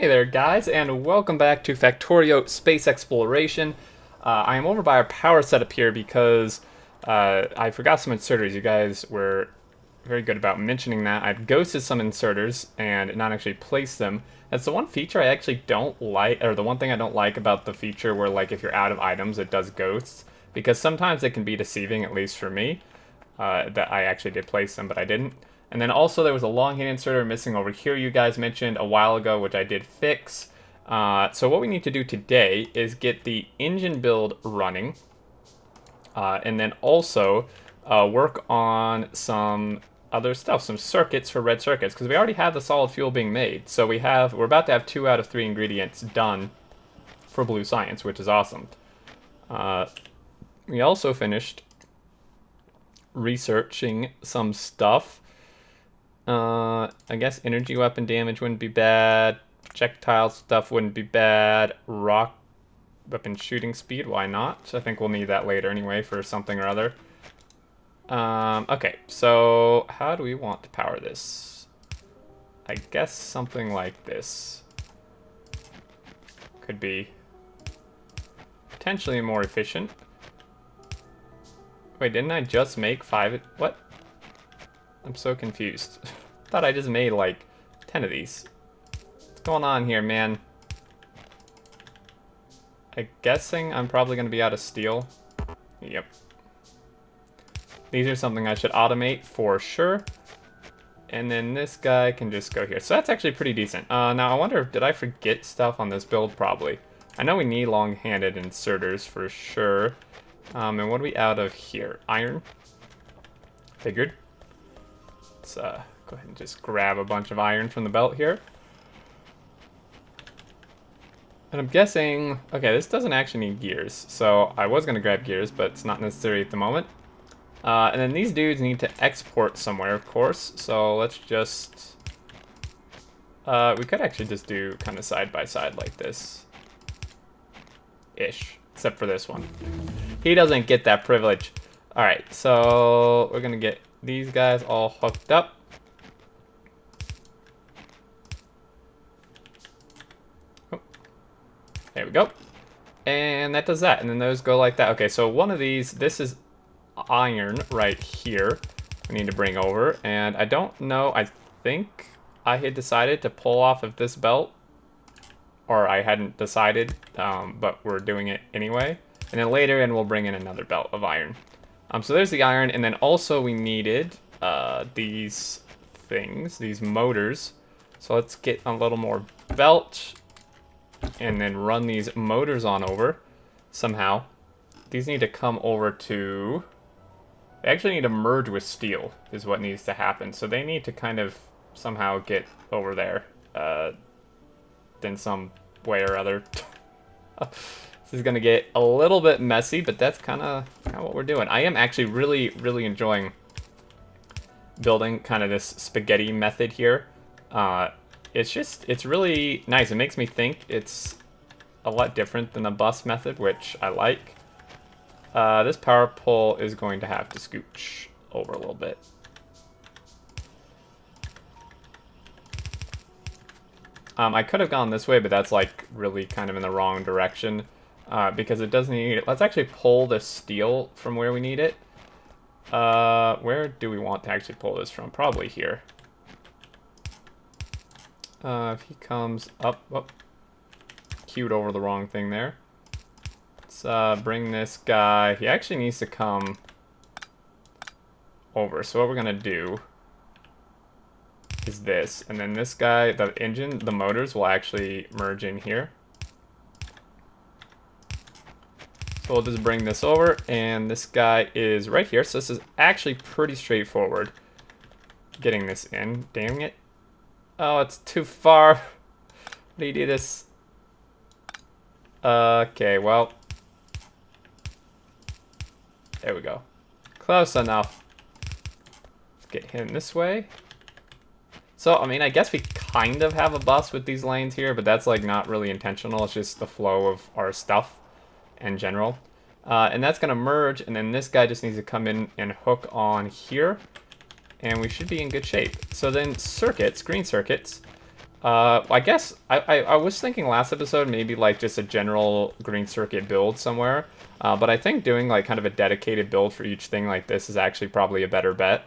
Hey there guys, and welcome back to Factorio Space Exploration. I am over by our power setup here because I forgot some inserters. You guys were very good about mentioning that. I've ghosted some inserters and not actually placed them. That's the one feature I actually don't like, or the one thing I don't like about the feature where like if you're out of items it does ghosts, because sometimes it can be deceiving, at least for me, that I actually did place them but I didn't. And then also there was a long hand inserter missing over here you guys mentioned a while ago, which I did fix. So what we need to do today is get the engine build running. And then also work on some other stuff, some circuits for red circuits, because we already have the solid fuel being made. So we're about to have 2 out of 3 ingredients done for blue science, which is awesome. We also finished researching some stuff. I guess energy weapon damage wouldn't be bad. Projectile stuff wouldn't be bad. Rock weapon shooting speed, why not? I think we'll need that later anyway for something or other. Okay, so how do we want to power this? I guess something like this could be potentially more efficient. Wait, didn't I just make 5? What? I'm so confused. Thought I just made like 10 of these. What's going on here, man? I'm guessing I'm probably going to be out of steel. Yep. These are something I should automate for sure. And then this guy can just go here. So that's actually pretty decent. Now I wonder, did I forget stuff on this build? Probably. I know we need long-handed inserters for sure. And what are we out of here? Iron? Figured. Let's go ahead and just grab a bunch of iron from the belt here. And I'm guessing, okay, this doesn't actually need gears. So I was going to grab gears, but it's not necessary at the moment. And then these dudes need to export somewhere, of course. So let's just, we could actually just do kind of side by side like this. Ish, except for this one. He doesn't get that privilege. All right, so we're going to get these guys all hooked up. Oh, there we go. And that does that. And then those go like that. Okay, so one of these, this is iron right here. We need to bring over. And I don't know, I think I had decided to pull off of this belt. Or I hadn't decided, but we're doing it anyway. And then later, and we'll bring in another belt of iron. So there's the iron, and then also we needed these things, these motors. So let's get a little more belt, and then run these motors on over somehow. These need to come over to, they actually need to merge with steel is what needs to happen. So they need to kind of somehow get over there in some way or other. This is going to get a little bit messy, but that's kind of what we're doing. I am actually really enjoying building kind of this spaghetti method here. It's really nice. It makes me think it's a lot different than the bus method, which I like. This power pole is going to have to scooch over a little bit. I could have gone this way, but that's like really kind of in the wrong direction. Because it doesn't need it. Let's actually pull the steel from where we need it. Where do we want to actually pull this from? Probably here. If he comes up, oh, queued over the wrong thing there. Let's bring this guy. He actually needs to come over. So what we're gonna do is this, and then this guy, the engine, the motors will actually merge in here. So we'll just bring this over, and this guy is right here. So this is actually pretty straightforward getting this in. Dang it. Oh, it's too far. How do you do this? Okay, well. There we go. Close enough. Let's get him this way. So, I mean, I guess we kind of have a bus with these lanes here, but that's like not really intentional. It's just the flow of our stuff in general. And that's going to merge, and then this guy just needs to come in and hook on here, and we should be in good shape. So then circuits, green circuits, I guess I was thinking last episode maybe like just a general green circuit build somewhere, but I think doing like kind of a dedicated build for each thing like this is actually probably a better bet.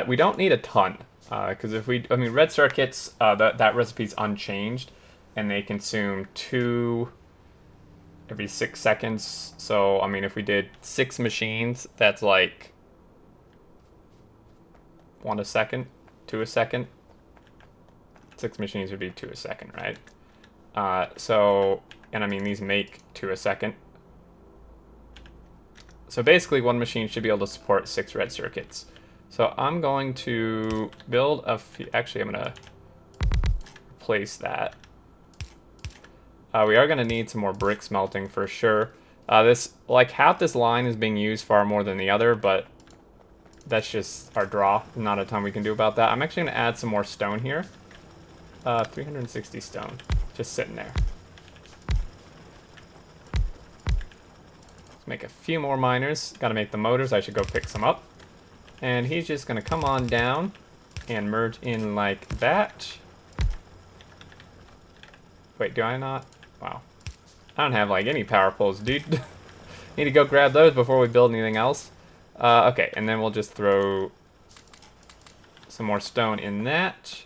We don't need a ton, because I mean, red circuits, that recipe's unchanged, and they consume 2 every 6 seconds. So, I mean, if we did 6 machines, that's like 1 a second, 2 a second. 6 machines would be 2 a second, right? And I mean, these make 2 a second. So basically, one machine should be able to support 6 red circuits. So I'm going to build a few, actually I'm gonna replace that. We are gonna need some more brick smelting for sure. Like half this line is being used far more than the other, but that's just our draw. Not a ton we can do about that. I'm actually gonna add some more stone here. 360 stone, just sitting there. Let's make a few more miners. Gotta make the motors, I should go pick some up. And he's just gonna come on down and merge in like that. Wait, do I not? Wow. I don't have like any power poles, dude. Need to go grab those before we build anything else. Okay, and then we'll just throw some more stone in that.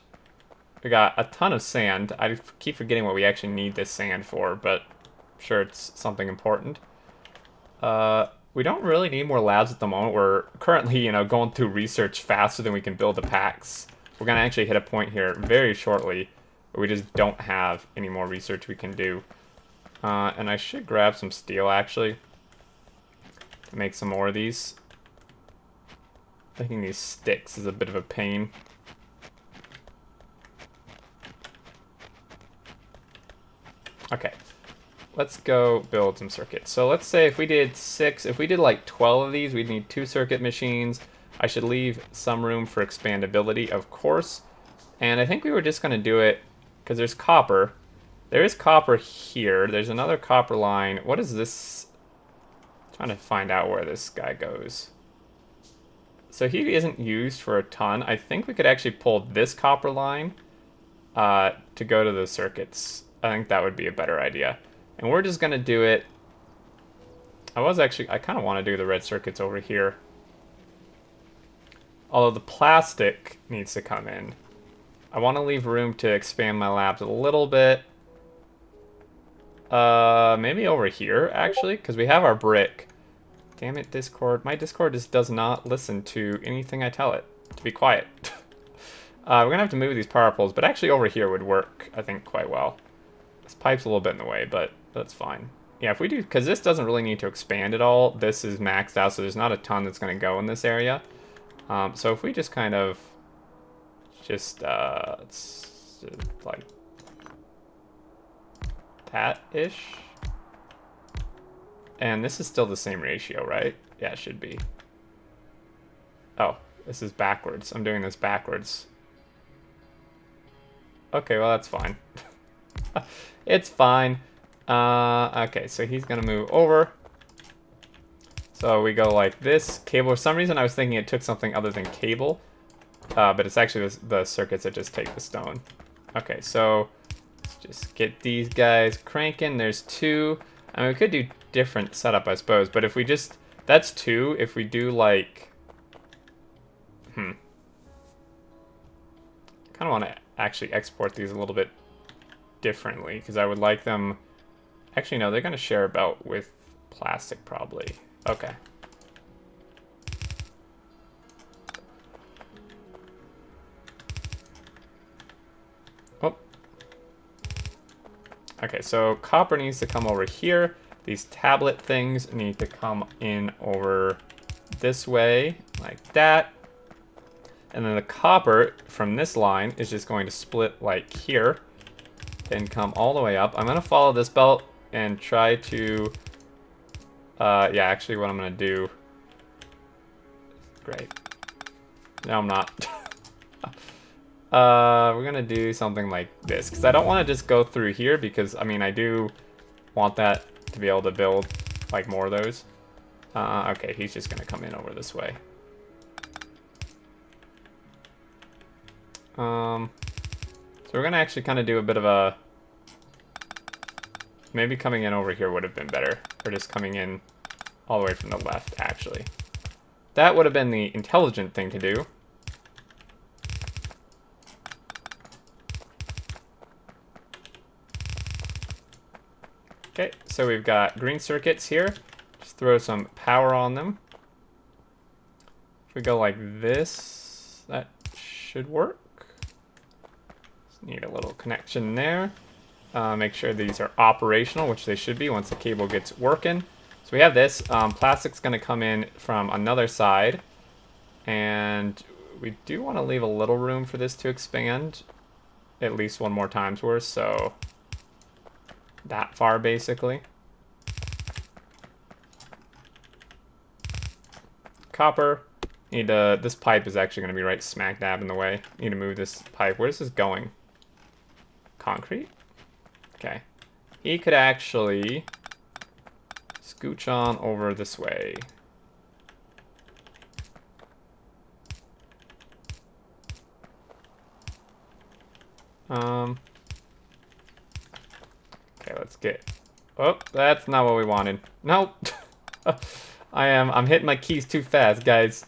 We got a ton of sand. I keep forgetting what we actually need this sand for, but I'm sure it's something important. We don't really need more labs at the moment. We're currently, you know, going through research faster than we can build the packs. We're going to actually hit a point here very shortly where we just don't have any more research we can do. And I should grab some steel, actually, to make some more of these. Making these sticks is a bit of a pain. Okay. Let's go build some circuits. So let's say if we did 6, if we did like 12 of these, we'd need 2 circuit machines. I should leave some room for expandability, of course. And I think we were just going to do it because there's copper. There is copper here. There's another copper line. What is this? I'm trying to find out where this guy goes. So he isn't used for a ton. I think we could actually pull this copper line to go to the circuits. I think that would be a better idea. And we're just going to do it. I kind of want to do the red circuits over here. Although the plastic needs to come in. I want to leave room to expand my labs a little bit. Maybe over here, actually, because we have our brick. Damn it, Discord. My Discord just does not listen to anything I tell it to be quiet. We're going to have to move these power poles, but actually over here would work, I think, quite well. This pipe's a little bit in the way, but that's fine. Yeah, if we do, because this doesn't really need to expand at all. This is maxed out, so there's not a ton that's going to go in this area. So if we just kind of it's like that-ish. And this is still the same ratio, right? Yeah, it should be. Oh, this is backwards. I'm doing this backwards. Okay, well, that's fine. It's fine. Okay, so he's gonna move over. So we go like this. Cable, for some reason I was thinking it took something other than cable. But it's actually the circuits that just take the stone. Okay, so let's just get these guys cranking. There's 2. I mean, we could do different setup, I suppose. But if we just... That's 2. If we do like... kind of want to actually export these a little bit differently, because I would like them... Actually, no, they're going to share a belt with plastic, probably. Okay. Oh. Okay, so copper needs to come over here. These tablet things need to come in over this way, like that. And then the copper from this line is just going to split like here and come all the way up. I'm going to follow this belt and try to... yeah, actually what I'm going to do... Great. No, I'm not. We're going to do something like this, because I don't want to just go through here, because, I mean, I do want that to be able to build, like, more of those. Okay, he's just going to come in over this way. we're gonna actually kind of do a bit of a... Maybe coming in over here would have been better. Or just coming in all the way from the left, actually. That would have been the intelligent thing to do. Okay, so we've got green circuits here. Just throw some power on them. If we go like this, that should work. Just need a little connection there. Make sure these are operational, which they should be once the cable gets working. So we have this. Plastic's going to come in from another side. And we do want to leave a little room for this to expand. At least one more time's worth, so... that far, basically. Copper. Need to... this pipe is actually going to be right smack dab in the way. Need to move this pipe. Where's this going? Concrete? Okay. He could actually scooch on over this way. Okay, let's get... oh, that's not what we wanted. Nope. I'm hitting my keys too fast, guys.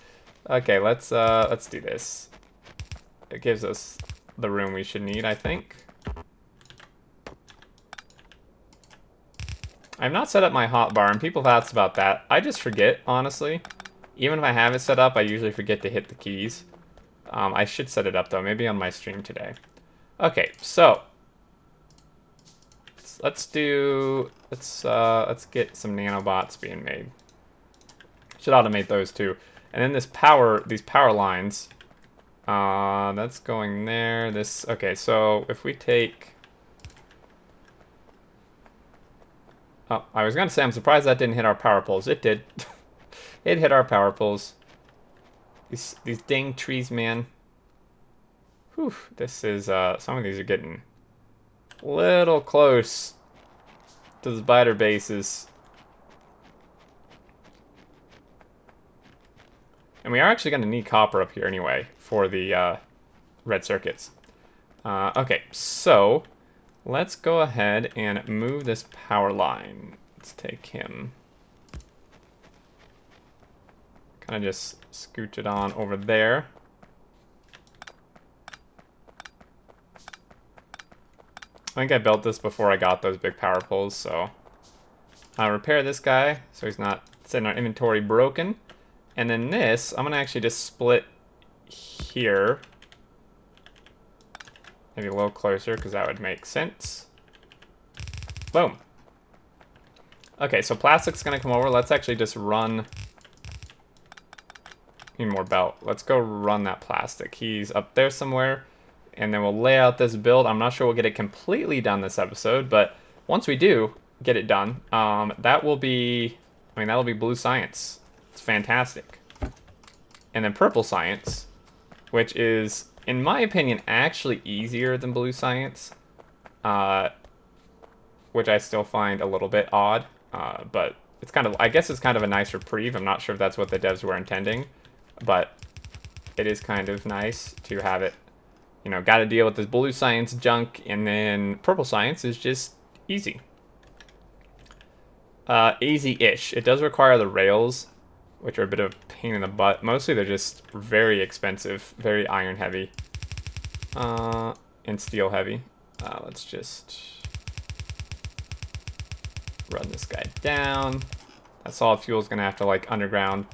Okay, let's do this. It gives us the room we should need, I think. I've not set up my hotbar, and people have asked about that. I just forget, honestly. Even if I have it set up, I usually forget to hit the keys. I should set it up, though, maybe on my stream today. Okay, so... let's get some nanobots being made. Should automate those too. And then these power lines, that's going there. Okay, so if we take... oh, I was gonna say I'm surprised that didn't hit our power poles. It did. It hit our power poles. These dang trees, man. Whew, this is, some of these are getting little close to the spider bases. And we are actually going to need copper up here anyway for the red circuits. Okay, so let's go ahead and move this power line. Let's take him. Kind of just scooch it on over there. I think I built this before I got those big power poles, so I'll repair this guy so he's not sitting in our inventory broken. And then this, I'm gonna actually just split here. Maybe a little closer, because that would make sense. Boom. Okay, so plastic's gonna come over. Let's actually just run... need more belt. Let's go run that plastic. He's up there somewhere. And then we'll lay out this build. I'm not sure we'll get it completely done this episode, but once we do get it done, that will be... I mean, that'll be blue science. It's fantastic. And then purple science, which is, in my opinion, actually easier than blue science, which I still find a little bit odd, but it's kind of, I guess it's kind of a nice reprieve. I'm not sure if that's what the devs were intending, but it is kind of nice to have it, you know, got to deal with this blue science junk, and then purple science is just easy. Easy-ish. It does require the rails, which are a bit of a pain in the butt. Mostly they're just very expensive, very iron heavy, and steel heavy. Let's just run this guy down. That solid fuel is gonna have to like underground.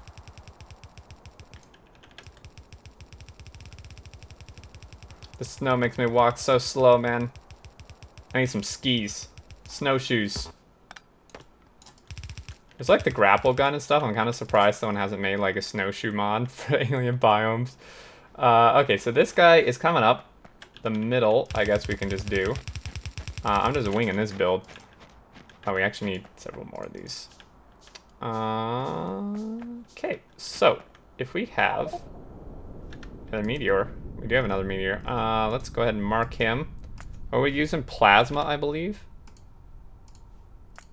The snow makes me walk so slow, man. I need some skis, snowshoes. There's like the grapple gun and stuff. I'm kind of surprised someone hasn't made like a snowshoe mod for alien biomes. Okay, so this guy is coming up. The middle, I guess we can just do. I'm just winging this build. Oh, we actually need several more of these. Okay, so if we have another meteor, we do have another meteor. Let's go ahead and mark him. Are we using plasma, I believe?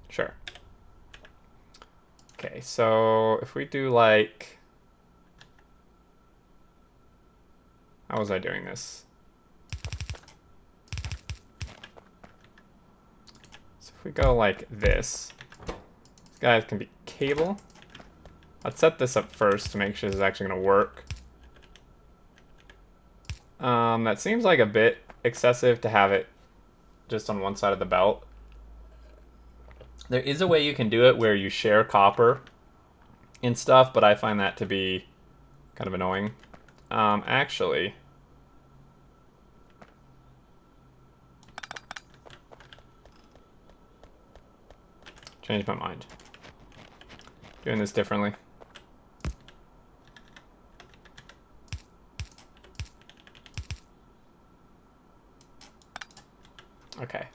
Sure. Okay, so if we do like... how was I doing this? if we go like this, these guys can be cable. Let's set this up first to make sure this is actually going to work. That seems like a bit excessive to have it just on one side of the belt. There is a way you can do it where you share copper and stuff, but I find that to be kind of annoying. Actually, changed my mind. Doing this differently. Okay,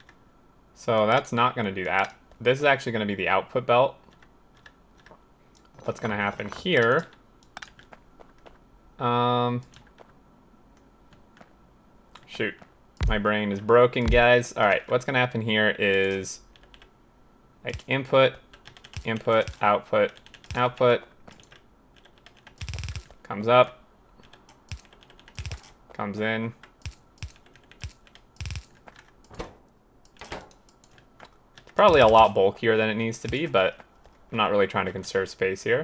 so that's not going to do that. This is actually going to be the output belt. What's going to happen here? Shoot, my brain is broken, guys. All right, what's going to happen here is like input, input, output, output. Comes up, comes in. Probably a lot bulkier than it needs to be, but I'm not really trying to conserve space here.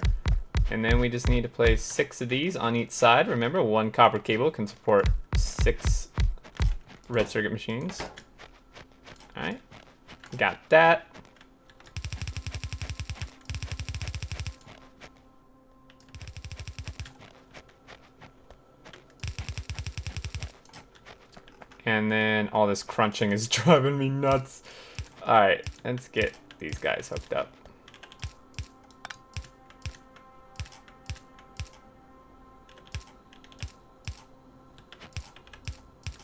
And then we just need to place 6 of these on each side. Remember, 1 copper cable can support 6 red circuit machines. All right, got that. And then all this crunching is driving me nuts. All right, let's get these guys hooked up.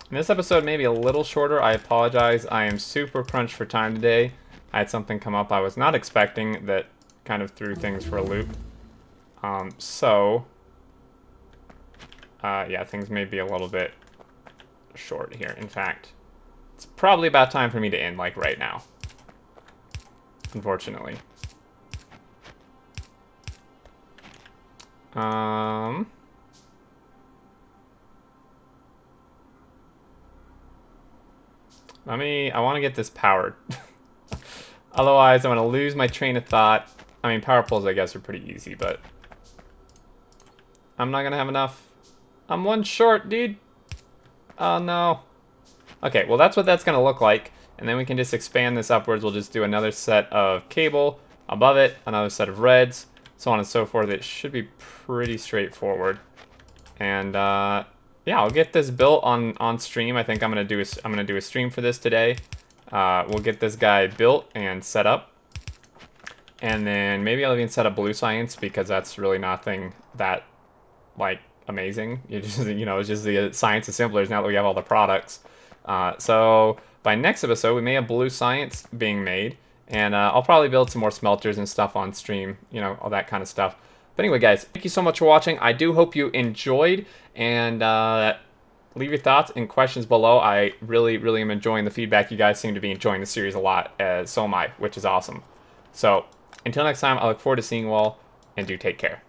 This episode may be a little shorter. I apologize. I am super crunched for time today. I had something come up I was not expecting that kind of threw things for a loop. Yeah, things may be a little bit short here. In fact, it's probably about time for me to end, like, right now. Unfortunately. I want to get this powered. Otherwise, I'm going to lose my train of thought. I mean, power poles, I guess, are pretty easy, but I'm not going to have enough. I'm 1 short, dude. Oh, no. Okay, well, that's what that's going to look like. And then we can just expand this upwards. We'll just do another set of cable above it, another set of reds, so on and so forth. It should be pretty straightforward. And yeah, I'll get this built on stream. I think I'm gonna do a stream for this today. We'll get this guy built and set up, and then maybe I'll even set up blue science, because that's really nothing that like amazing. You just it's just the science assemblers now that we have all the products. So by next episode, we may have blue science being made, and I'll probably build some more smelters and stuff on stream, all that kind of stuff. But anyway, guys, thank you so much for watching. I do hope you enjoyed, and leave your thoughts and questions below. I really, really am enjoying the feedback. You guys seem to be enjoying the series a lot, so am I, which is awesome. So until next time, I look forward to seeing you all, and do take care.